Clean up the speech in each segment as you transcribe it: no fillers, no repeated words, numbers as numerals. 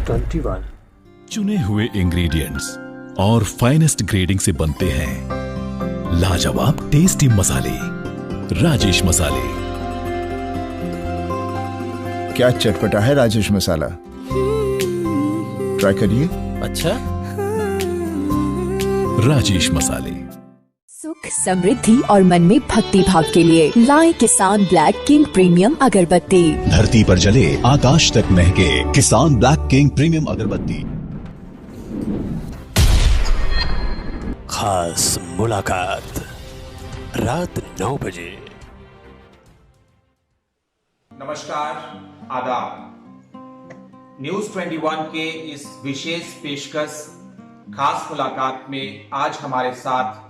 21 चुने हुए इंग्रेडिएंट्स और फाइनेस्ट ग्रेडिंग से बनते हैं लाजवाब टेस्टी मसाले। राजेश मसाले। क्या चटपटा है राजेश मसाला, ट्राई करिए। अच्छा, राजेश मसाले। सुख, समृद्धि और मन में भक्ति भाव के लिए लाए किसान ब्लैक किंग प्रीमियम अगरबत्ती। धरती पर जले आकाश तक महके किसान ब्लैक किंग प्रीमियम अगरबत्ती। खास मुलाकात रात 9 बजे। नमस्कार, आदाब। न्यूज 21 के इस विशेष पेशकश खास मुलाकात में आज हमारे साथ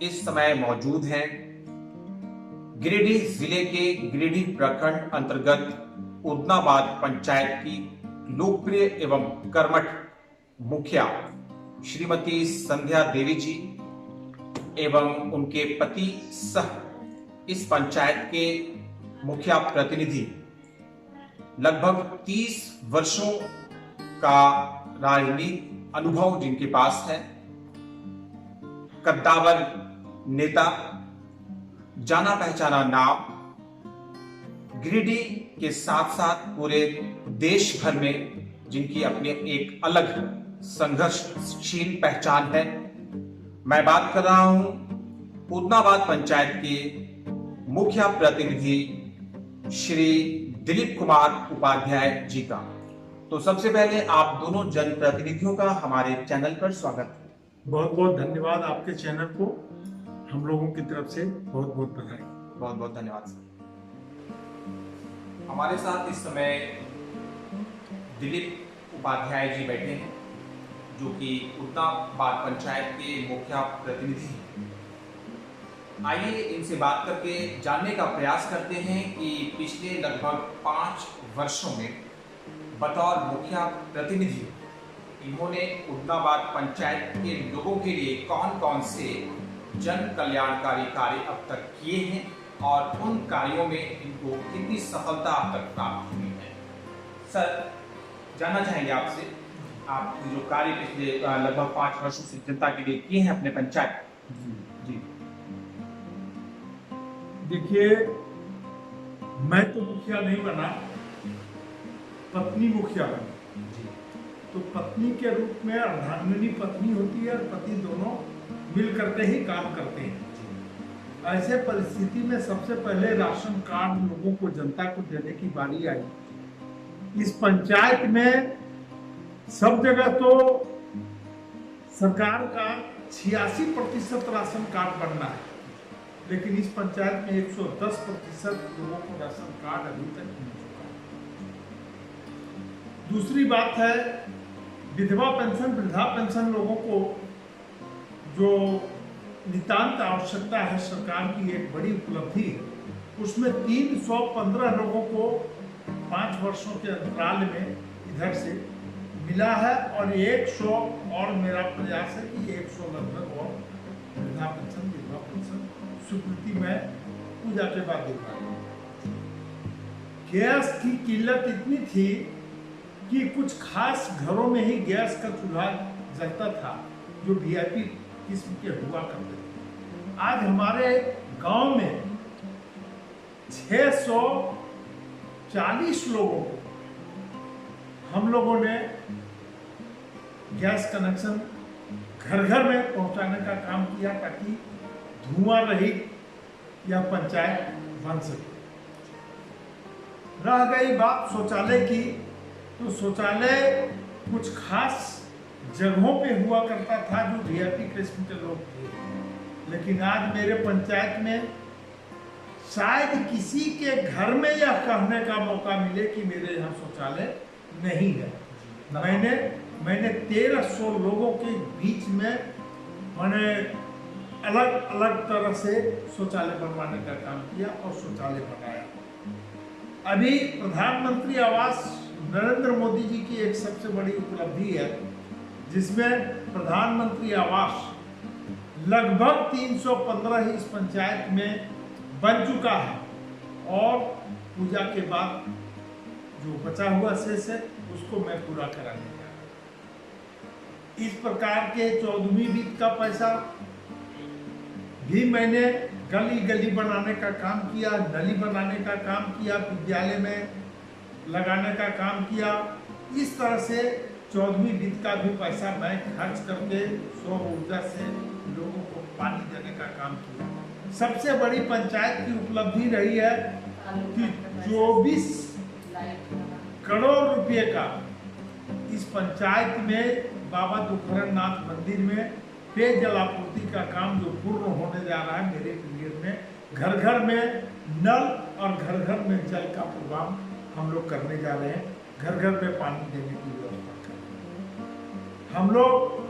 इस समय मौजूद हैं गिरिडीह जिले के गिरिडीह प्रखंड अंतर्गत उदनाबाद पंचायत की लोकप्रिय एवं कर्मठ मुखिया श्रीमती संध्या देवी जी एवं उनके पति सह इस पंचायत के मुखिया प्रतिनिधि। लगभग 30 वर्षों का राजनीतिक अनुभव जिनके पास है। कद्दावर नेता, जाना पहचाना नाम, गिरिडीह के साथ साथ पूरे देश भर में जिनकी अपनी एक अलग संघर्षशील पहचान है। मैं बात कर रहा हूं उदनाबाद पंचायत के मुखिया प्रतिनिधि श्री दिलीप कुमार उपाध्याय जी का। तो सबसे पहले आप दोनों जनप्रतिनिधियों का हमारे चैनल पर स्वागत है। बहुत बहुत धन्यवाद। आपके चैनल को हम लोगों की तरफ से बहुत बहुत बधाई। बहुत बहुत धन्यवाद सर। हमारे साथ इस समय दिलीप उपाध्याय जी बैठे हैं जो कि उदनाबाद पंचायत के मुखिया प्रतिनिधि हैं। आइए इनसे बात करके जानने का प्रयास करते हैं कि पिछले लगभग 5 वर्षों में बतौर मुखिया प्रतिनिधि इन्होंने उदनाबाद पंचायत के लोगों के लिए कौन कौन से जन कल्याणकारी कार्य अब तक किए हैं और उन कार्यों में इनको कितनी सफलता अब तक प्राप्त हुई है। सर, जानना चाहेंगे आपसे, आप जो कार्य पिछले लगभग 5 वर्षों से जनता के लिए किए हैं अपने पंचायत। जी देखिए, मैं तो मुखिया नहीं बना, पत्नी मुखिया बनी। तो पत्नी के रूप में अर्धांगिनी पत्नी होती है और पति दोनों मिल करके ही काम करते हैं। ऐसे परिस्थिति में सबसे पहले राशन कार्ड लोगों को, जनता को देने की बारी आई। इस पंचायत में सब जगह तो सरकार का 86% राशन कार्ड बनना है, लेकिन इस पंचायत में 110% लोगों को राशन कार्ड अभी तक नहीं चुका। दूसरी बात है, विधवा पेंशन, वृद्धा पेंशन लोगों को जो नितांत आवश्यकता है, सरकार की एक बड़ी उपलब्धि है। उसमें 315 लोगों को 5 वर्षों के अंतराल में इधर से मिला है और 100 और मेरा प्रयास है कि 100 लगभग और वृद्धा पेंशन, विधवा पेंशन स्वीकृति में पूजा के बाद दे पाएंगे। गैस की किल्लत इतनी थी कि कुछ खास घरों में ही गैस का चूल्हा जलता था जो वीआईपी किस्म के हुआ करते थे। आज हमारे गांव में 640 लोगों को हम लोगों ने गैस कनेक्शन घर घर में पहुंचाने का काम किया ताकि धुआं रहित यह पंचायत बन सके। रह गई बात शौचालय की, तो शौचालय कुछ खास जगहों पे हुआ करता था जो वीआईपी किस्म के लोग थे, लेकिन आज मेरे पंचायत में शायद किसी के घर में यह कहने का मौका मिले कि मेरे यहाँ शौचालय नहीं है। मैंने 1300 लोगों के बीच में अलग अलग तरह से शौचालय बनवाने का काम किया और शौचालय बनाया। अभी प्रधानमंत्री आवास नरेंद्र मोदी जी की एक सबसे बड़ी उपलब्धि है, जिसमें प्रधानमंत्री आवास लगभग 315 ही इस पंचायत में बन चुका है और पूजा के बाद जो बचा हुआ शेष है उसको मैं पूरा कराने जा रहा हूँ। इस प्रकार के 14वीं वित्त का पैसा भी मैंने गली गली बनाने का काम किया, नली बनाने का काम किया, विद्यालय में लगाने का काम किया। इस तरह से 14वीं वित्त का भी पैसा मैं खर्च करके सौर ऊर्जा से लोगों को पानी देने का काम किया। सबसे बड़ी पंचायत की उपलब्धि रही है कि 24 करोड़ रुपए का इस पंचायत में बाबा दुखरन नाथ मंदिर में पेयजल आपूर्ति का काम जो पूर्ण होने जा रहा है मेरे पीरियड में। घर घर में नल और घर घर में जल का प्रोग्राम हम लोग करने जा रहे हैं। घर घर में पानी देने की व्यवस्था कर रहे हैं। हम लोग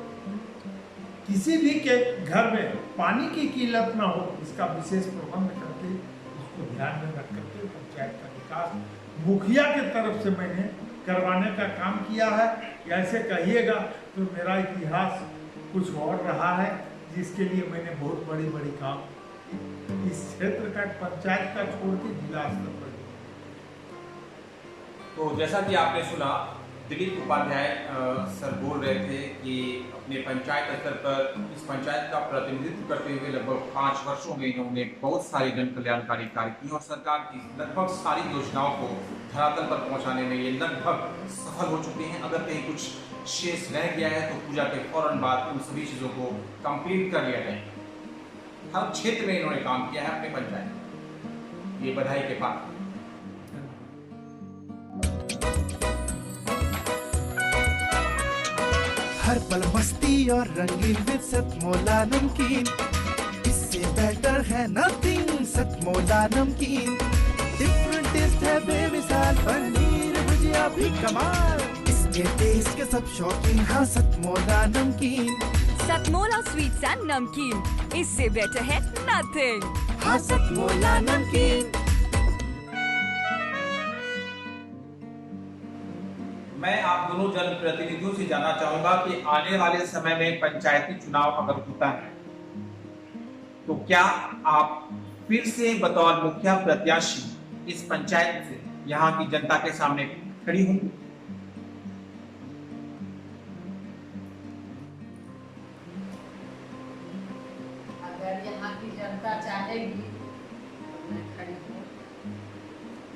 किसी भी के घर में पानी की किल्लत ना हो इसका विशेष प्रबंध करके उसको ध्यान में रख करके पंचायत का विकास मुखिया के तरफ से मैंने करवाने का काम किया है। ऐसे कहिएगा तो मेरा इतिहास कुछ और रहा है, जिसके लिए मैंने बहुत बड़ी बड़ी काम इस क्षेत्र का पंचायत का छोड़ के जिला स्तर पर। तो जैसा कि आपने सुना, दिलीप उपाध्याय सर बोल रहे थे कि अपने पंचायत स्तर पर इस पंचायत का प्रतिनिधित्व करते हुए लगभग 5 वर्षों में इन्होंने बहुत सारे जन कल्याणकारी कार्य किए और सरकार की लगभग सारी योजनाओं को धरातल पर पहुंचाने में ये लगभग सफल हो चुके हैं। अगर कहीं कुछ शेष रह गया है तो पूजा के फौरन बाद उन सभी चीज़ों को कंप्लीट कर लिया जाए। हर क्षेत्र में इन्होंने काम किया है अपने पंचायत, ये बधाई के पात्र। हर पल मस्ती और रंगीन विद सतमोला नमकीन, इससे बेटर है नथिंग। सतमोला नमकीन डिफरेंट टेस्ट है बेमिसाल, पनीर भुजिया भी कमाल, इसके टेस्ट के सब शौकीन। हाँ सतमोला नमकीन, सतमोला स्वीट्स एंड नमकीन, इससे बेटर है नथिंग। हाँ सतमोला नमकीन। मैं आप दोनों जनप्रतिनिधियों से जानना चाहूंगा कि आने वाले समय में पंचायती चुनाव अगर होता है तो क्या आप फिर से बतौर मुखिया प्रत्याशी इस पंचायत से यहाँ की जनता के सामने खड़ी होंगी? अगर यहाँ की जनता चाहेगी तो मैं खड़ी हूँ।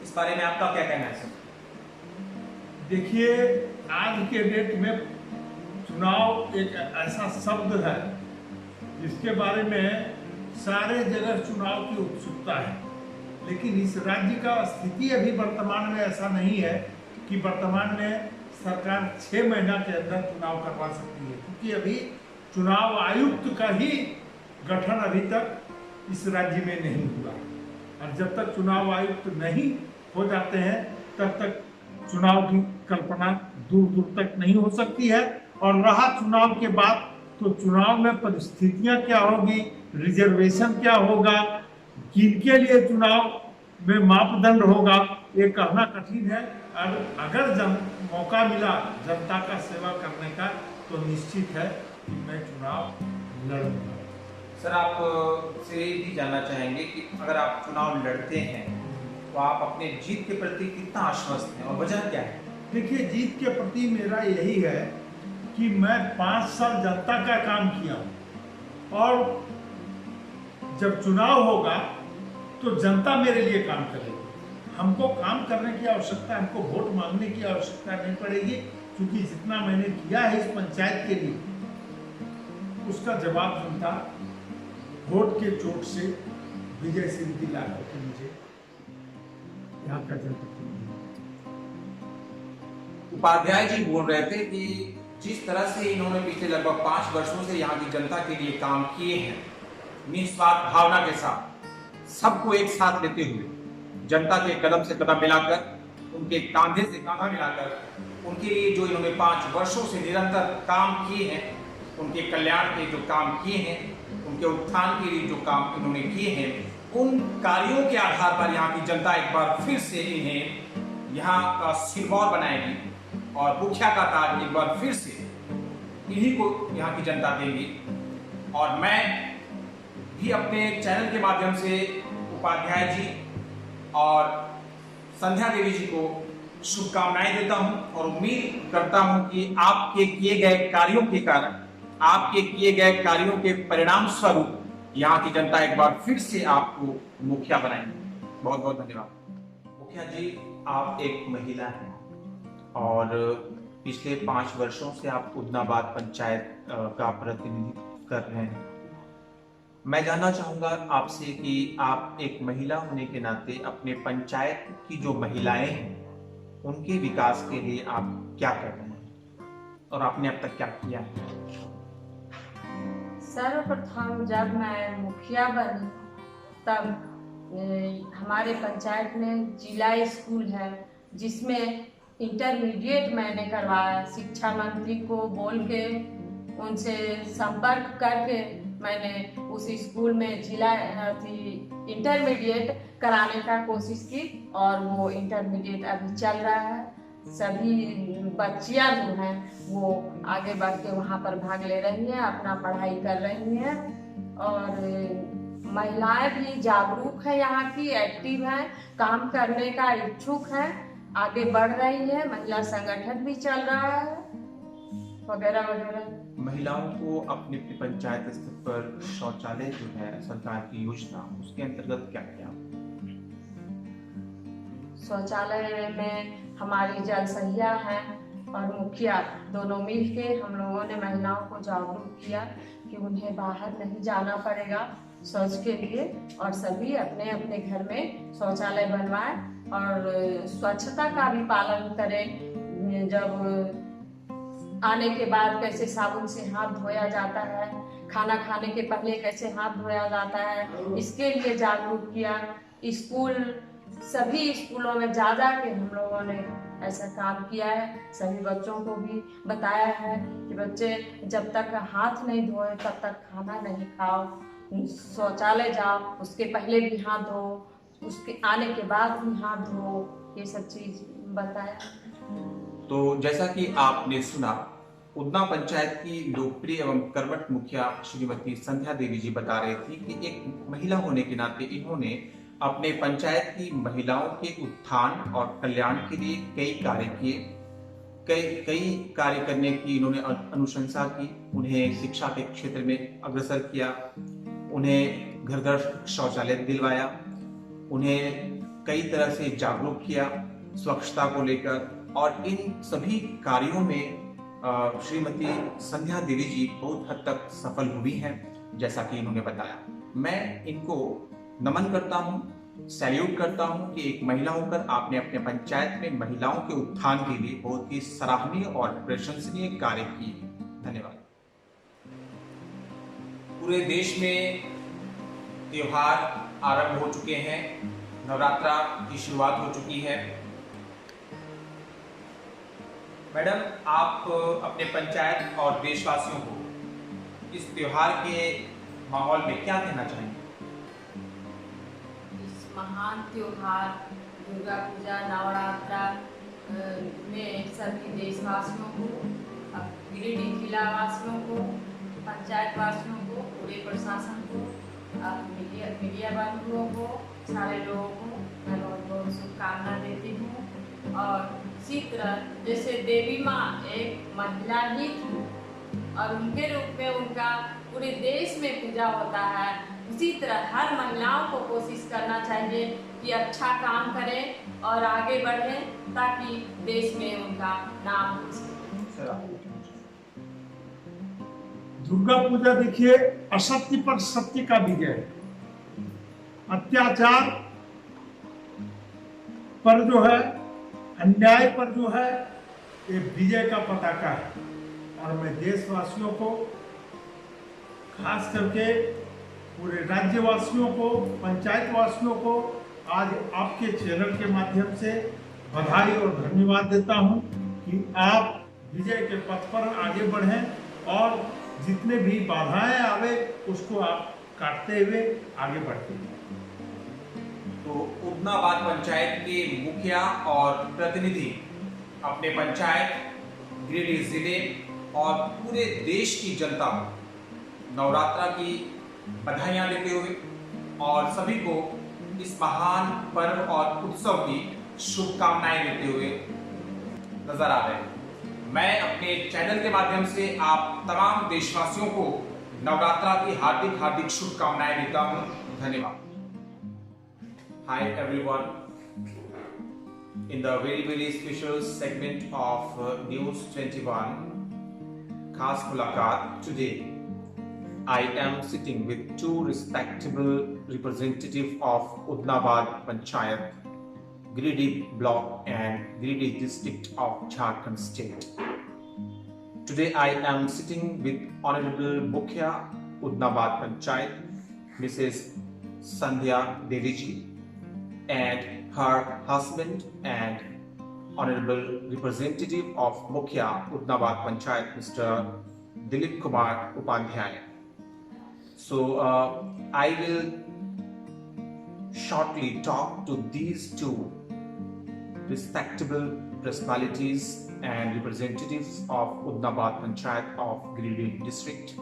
इस बारे में आपका क्या कहना है सर? देखिए, आज के डेट में चुनाव एक ऐसा शब्द है जिसके बारे में सारे जगह चुनाव की उत्सुकता है, लेकिन इस राज्य का स्थिति अभी वर्तमान में ऐसा नहीं है कि वर्तमान में सरकार 6 महीना के अंदर चुनाव करवा सकती है, क्योंकि अभी चुनाव आयुक्त का ही गठन अभी तक इस राज्य में नहीं हुआ। और जब तक चुनाव आयुक्त नहीं हो जाते हैं तब तक चुनाव की कल्पना दूर दूर तक नहीं हो सकती है। और रहा चुनाव के बाद, तो चुनाव में परिस्थितियां क्या होगी, रिजर्वेशन क्या होगा, किनके लिए चुनाव में मापदंड होगा, ये कहना कठिन है। और अगर मौका मिला जनता का सेवा करने का तो निश्चित है कि मैं चुनाव लड़ूंगा। सर, आप से भी जानना चाहेंगे कि अगर आप चुनाव लड़ते हैं तो आप अपने जीत के प्रति कितना आश्वस्त हैं और वजह क्या है? देखिए, जीत के प्रति मेरा यही है कि मैं 5 साल जनता का काम किया हूँ और जब चुनाव होगा तो जनता मेरे लिए काम करेगी। हमको काम करने की आवश्यकता, हमको वोट मांगने की आवश्यकता नहीं पड़ेगी, क्योंकि जितना मैंने किया है इस पंचायत के लिए उसका जवाब जनता वोट के चोट से विजय सिद्धि ला करके मुझे यहाँ का जनप्रतिनिधि। उपाध्याय जी बोल रहे थे कि जिस तरह से इन्होंने पिछले लगभग 5 वर्षों से यहाँ की जनता के लिए काम किए हैं, निस्वार्थ भावना के साथ, सबको एक साथ लेते हुए, जनता के कदम से कदम मिलाकर, उनके कांधे से कांधा मिलाकर, उनके लिए जो इन्होंने 5 वर्षों से निरंतर काम किए हैं, उनके कल्याण के जो काम किए हैं, उनके उत्थान के लिए जो काम इन्होंने किए हैं, उन कार्यों के आधार पर यहाँ की जनता एक बार फिर से इन्हें यहाँ का सिरमौर बनाएगी और मुखिया का ताज एक बार फिर से इन्हीं को यहाँ की जनता देगी। और मैं भी अपने चैनल के माध्यम से उपाध्याय जी और संध्या देवी जी को शुभकामनाएं देता हूं और उम्मीद करता हूं कि आपके किए गए कार्यों के कारण, आपके किए गए कार्यों के परिणाम स्वरूप यहाँ की जनता एक बार फिर से आपको मुखिया बनाएंगे। बहुत बहुत धन्यवाद। मुखिया जी, आप एक महिला हैं और पिछले 5 वर्षों से आप उदनाबाद पंचायत का प्रतिनिधित्व कर रहे हैं। मैं जानना चाहूंगा आपसे कि आप एक महिला होने के नाते अपने पंचायत की जो महिलाएं हैं उनके विकास के लिए आप क्या कर रहे हैं और आपने अब तक क्या किया है? सर्वप्रथम जब मैं मुखिया बनी तब हमारे पंचायत में जिला स्कूल है जिसमें इंटरमीडिएट मैंने करवाया। शिक्षा मंत्री को बोल के उनसे संपर्क करके मैंने उस स्कूल में जिला इंटरमीडिएट कराने का कोशिश की और वो इंटरमीडिएट अभी चल रहा है। सभी बच्चियां जो हैं वो आगे बढ़ के वहाँ पर भाग ले रही हैं, अपना पढ़ाई कर रही हैं और महिलाएं भी जागरूक हैं, यहाँ की एक्टिव हैं, काम करने का इच्छुक हैं, आगे बढ़ रही है। महिला संगठन भी चल रहा है वगैरह वगैरह। महिलाओं को अपने पंचायत स्तर पर शौचालय जो है सरकार की योजना, उसके अंतर्गत क्या किया? शौचालय में हमारी जल सहिया है और मुखिया दोनों मिलके हम लोगों ने महिलाओं को जागरूक किया कि उन्हें बाहर नहीं जाना पड़ेगा शौच के लिए और सभी अपने अपने घर में शौचालय बनवाएं और स्वच्छता का भी पालन करें। जब आने के बाद कैसे साबुन से हाथ धोया जाता है, खाना खाने के पहले कैसे हाथ धोया जाता है, इसके लिए जागरूक किया। स्कूल, सभी स्कूलों में जा के हम लोगों ने ऐसा काम किया है। सभी बच्चों को भी बताया है कि बच्चे जब तक हाथ नहीं धोए तब तक खाना नहीं खाओ, शौचालय जाओ, उसके पहले भी हाथ धो, उसके आने के बाद भी हाथ धो, ये सब चीज बताया। तो जैसा कि आपने सुना, उदना पंचायत की लोकप्रिय एवं कर्मठ मुखिया श्रीमती संध्या देवी जी बता रही थी कि एक महिला होने के नाते इन्होंने अपने पंचायत की महिलाओं के उत्थान और कल्याण के लिए कई कार्य किए, कई कार्य करने की इन्होंने अनुशंसा की। उन्हें शिक्षा के क्षेत्र में अग्रसर किया, उन्हें घर घर शौचालय दिलवाया, उन्हें कई तरह से जागरूक किया स्वच्छता को लेकर और इन सभी कार्यों में श्रीमती संध्या देवी जी बहुत हद तक सफल हुई हैं, जैसा कि इन्होंने बताया। मैं इनको नमन करता हूं, सैल्यूट करता हूं कि एक महिला होकर आपने अपने पंचायत में महिलाओं के उत्थान के लिए बहुत ही सराहनीय और प्रशंसनीय कार्य किए। धन्यवाद। पूरे देश में त्योहार आरंभ हो चुके हैं, नवरात्रा की शुरुआत हो चुकी है। मैडम, आप अपने पंचायत और देशवासियों को इस त्योहार के माहौल में क्या कहना चाहेंगे? इस महान त्योहार दुर्गा पूजा नवरात्रा में सभी देशवासियों को, गिरिडीह जिला वासियों को, पंचायत वासियों को, पूरे प्रशासन को, मीडिया बंधुओं को, सारे लोगों को मैं बहुत बहुत शुभकामना देती हूँ। और इसी तरह जैसे देवी माँ एक महिला ही थी और उनके रूप में उनका पूरे देश में पूजा होता है, उसी तरह हर महिलाओं को कोशिश करना चाहिए कि अच्छा काम करें और आगे बढ़ें ताकि देश में उनका नाम हो सके। दुर्गा पूजा देखिए, असत्य पर सत्य का विजय, अत्याचार पर जो है, अन्याय पर जो है, ये विजय का पताका है। और मैं देशवासियों को, खास करके पूरे राज्यवासियों को, पंचायत वासियों को आज आपके चैनल के माध्यम से बधाई और धन्यवाद देता हूं कि आप विजय के पथ पर आगे बढ़ें और जितने भी बाधाएं आवे उसको आप काटते हुए आगे बढ़ते हैं। तो उदनाबाद पंचायत के मुखिया और प्रतिनिधि अपने पंचायत, गिरिडीह जिले और पूरे देश की जनता को नवरात्रा की बधाइयां देते हुए और सभी को इस महान पर्व और उत्सव की शुभकामनाएं देते हुए नजर आ रहे हैं। मैं अपने चैनल के माध्यम से आप तमाम देशवासियों को नवरात्रा की हार्दिक हार्दिक शुभकामनाएं देता हूं। धन्यवाद। Hi everyone, in the very special segment of News 21 Khas Mulaqat, today I am sitting with two respectable representatives of Udnabad Panchayat, Giridih Block and Giridih District of Jharkhand State. Today I am sitting with Honorable Mukhya Udnabad Panchayat, Mrs. Sandhya Deviji, and her husband and Honorable Representative of Mukhya Udnabad Panchayat, Mr. Dilip Kumar Upadhyaya. So I will shortly talk to these two respectable personalities and representatives of Udnabad Panchayat of Giridih District,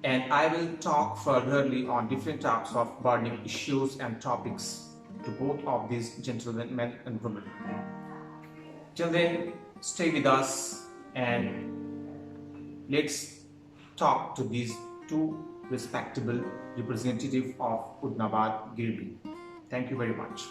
and I will talk furtherly on different types of burning issues and topics to both of these gentlemen, men and women. Till then, stay with us and let's talk to these two respectable representatives of Udnabad Giridih. Thank you very much.